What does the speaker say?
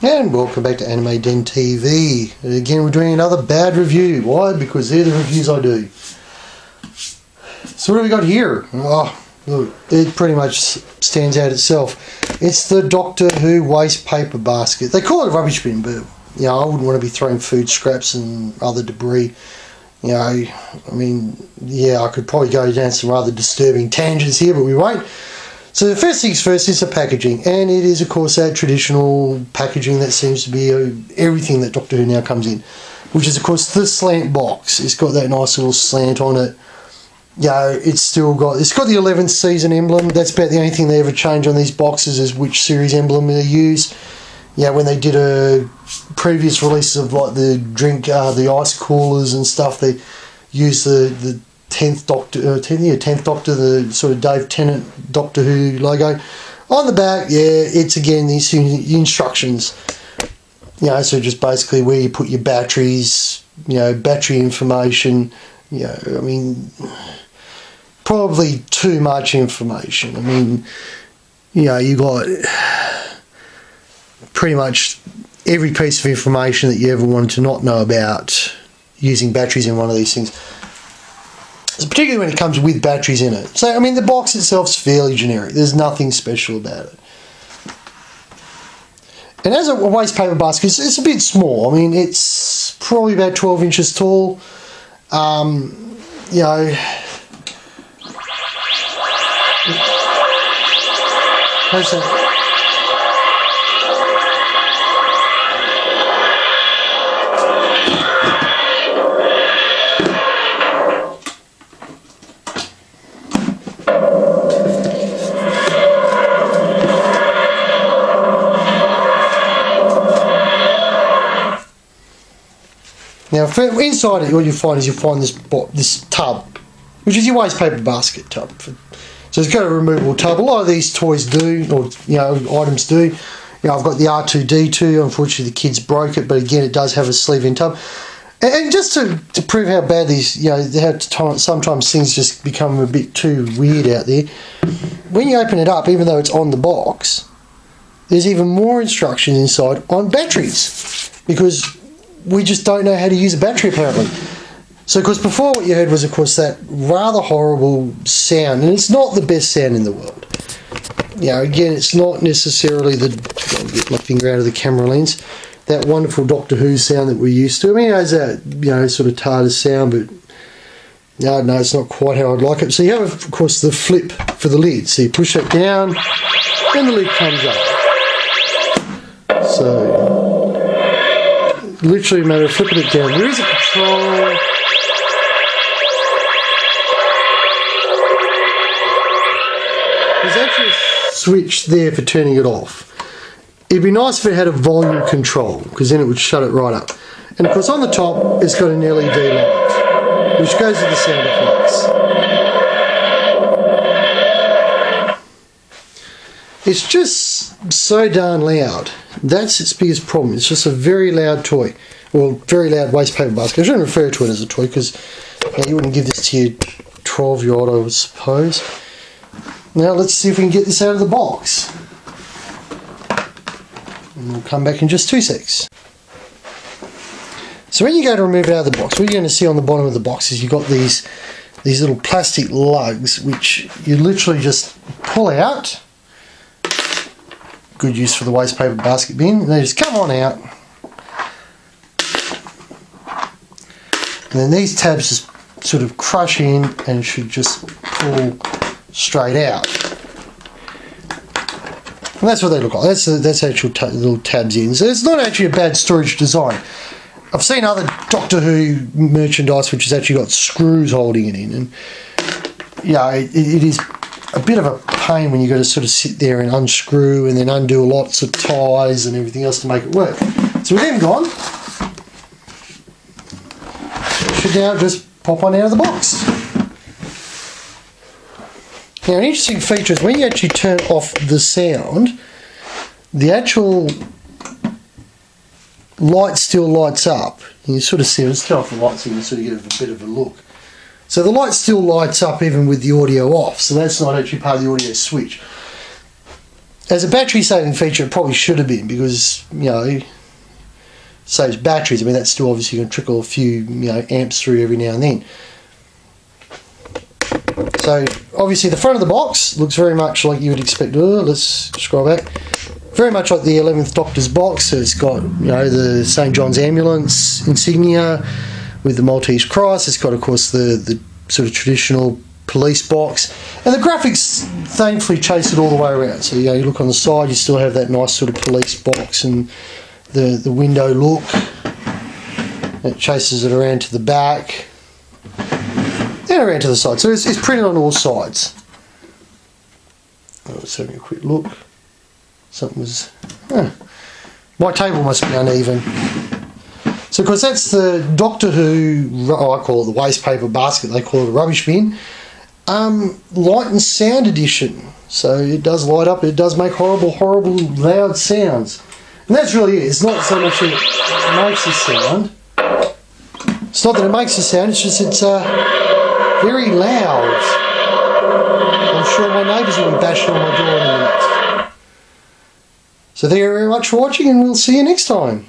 And welcome back to Anime Den TV. Again, we're doing another bad review. Why? Because they're the reviews I do. So what have we got here? Oh, look, it pretty much stands out itself. It's the Doctor Who waste paper basket. They call it a rubbish bin, but you know, I wouldn't want to be throwing food scraps and other debris. You know, I mean, yeah, I could probably go down some rather disturbing tangents here, but we won't. So the first things first is the packaging, and it is of course that traditional packaging that seems to be everything that Doctor Who now comes in, which is of course the slant box. It's got that nice little slant on it. You know, it's got the 11th season emblem. That's about the only thing they ever change on these boxes is which series emblem they use. Yeah, when they did a previous releases of like the ice coolers and stuff, they used the 10th Doctor, the sort of Dave Tennant Doctor Who logo. On the back, yeah, it's again these instructions. You know, so just basically where you put your batteries, you know, battery information. You know, I mean, probably too much information. I mean, you know, you got pretty much every piece of information that you ever wanted to not know about using batteries in one of these things. So particularly when it comes with batteries in it. So, I mean, the box itself's fairly generic. There's nothing special about it. And as a waste paper basket, it's a bit small. I mean, it's probably about 12 inches tall. You know, how's that? Now, inside it, what you find this tub, which is your waste paper basket tub. So it's got a removable tub. A lot of these toys do, or you know, items do. You know, I've got the R2-D2. Unfortunately, the kids broke it, but again, it does have a sleeve-in tub. And just to prove how bad these, you know, how sometimes things just become a bit too weird out there. When you open it up, even though it's on the box, there's even more instructions inside on batteries, because we just don't know how to use a battery apparently. So of course before what you heard was of course that rather horrible sound, and it's not the best sound in the world. You know, again, it's not necessarily I'll get my finger out of the camera lens, that wonderful Doctor Who sound that we're used to. I mean, it has that, you know, sort of TARDIS sound, but no, it's not quite how I'd like it. So you have of course the flip for the lid. So you push it down and the lid comes up. So literally a matter of flipping it down. There is a control. There's actually a switch there for turning it off. It'd be nice if it had a volume control, because then it would shut it right up. And of course on the top it's got an LED light, which goes with the sound effects. It's just so darn loud. That's its biggest problem. It's just a very loud toy. Well, very loud waste paper basket. I shouldn't refer to it as a toy because you wouldn't give this to your 12-year-old, I would suppose. Now let's see if we can get this out of the box. And we'll come back in just 2 secs. So when you go to remove it out of the box, what you're going to see on the bottom of the box is you've got these little plastic lugs which you literally just pull out. Good use for the waste paper basket bin. And they just come on out. And then these tabs just sort of crush in and should just pull straight out. And that's what they look like. That's actual little tabs in. So it's not actually a bad storage design. I've seen other Doctor Who merchandise which has actually got screws holding it in. And yeah, it is a bit of a pain when you've got to sort of sit there and unscrew and then undo lots of ties and everything else to make it work. So with them gone, it should now just pop on out of the box. Now an interesting feature is when you actually turn off the sound, the actual light still lights up. And you sort of see, let's turn off the light so you can sort of get a bit of a look. So the light still lights up even with the audio off, so that's not actually part of the audio switch. as a battery saving feature, it probably should have been, because, you know, saves batteries. I mean, that's still obviously going to trickle a few, you know, amps through every now and then. So obviously the front of the box looks very much like you would expect. Let's scroll back. Very much like the 11th Doctor's box. So it's got, you know, the St. John's Ambulance insignia with the Maltese cross. It's got, of course, the sort of traditional police box, and the graphics thankfully chase it all the way around. So, you know, you look on the side, you still have that nice sort of police box and the window look. It chases it around to the back and around to the side. So it's printed on all sides. Let's have a quick look. Something was... my table must be uneven. So, because that's the Doctor Who, I call it the waste paper basket, they call it a rubbish bin, light and sound edition. So it does light up, it does make horrible, horrible loud sounds. And that's really it. It's not so much that it makes a sound. It's not that it makes a sound, it's just it's very loud. I'm sure my neighbours will be bashing on my door in a minute. So thank you very much for watching, and we'll see you next time.